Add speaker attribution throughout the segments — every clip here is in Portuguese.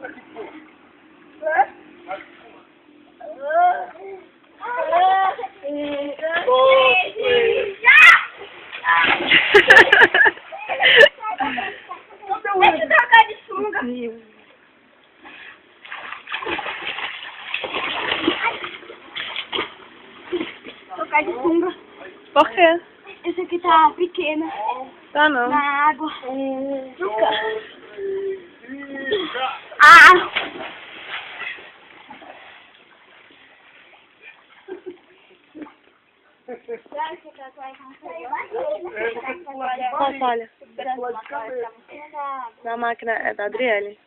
Speaker 1: Deixa eu trocar de sunga. Trocar de sunga.
Speaker 2: Por quê?
Speaker 1: Esse aqui tá pequena.
Speaker 2: Tá não.
Speaker 1: Na água. Nunca. Ah!
Speaker 2: Posso, olha. Na máquina é da Adriele.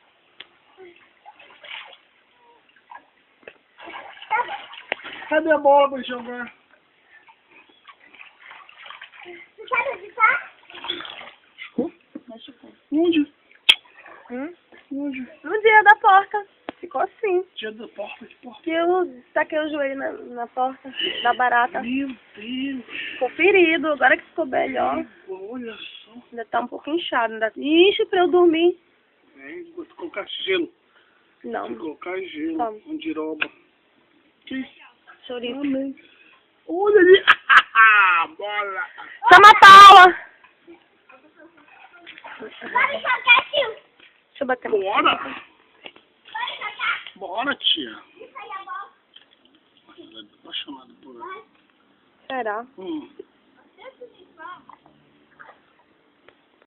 Speaker 3: Cadê a bola pra jogar?
Speaker 1: Você sabe onde tá?
Speaker 3: Onde?
Speaker 2: Onde? No dia da porta. Ficou assim.
Speaker 3: Dia da porta, que porta?
Speaker 2: Que eu taquei o joelho na porta da barata.
Speaker 3: Meu Deus.
Speaker 2: Ficou ferido, agora que ficou melhor.
Speaker 3: Olha só.
Speaker 2: Ainda tá um pouco inchado. Ainda enche pra eu dormir.
Speaker 3: Vou colocar gelo.
Speaker 2: Não.
Speaker 3: Vou colocar gelo.
Speaker 2: Toma.
Speaker 3: Andiroba. Que?
Speaker 2: Chouriço.
Speaker 3: Olha ali. Bola.
Speaker 2: Chama a Paula.
Speaker 1: Bora jogar, tio.
Speaker 2: Deixa eu bater.
Speaker 3: Bora.
Speaker 1: Bora jogar.
Speaker 3: Bora, tia.
Speaker 1: Isso aí é bom.
Speaker 3: Ela é apaixonada por ela.
Speaker 2: Será?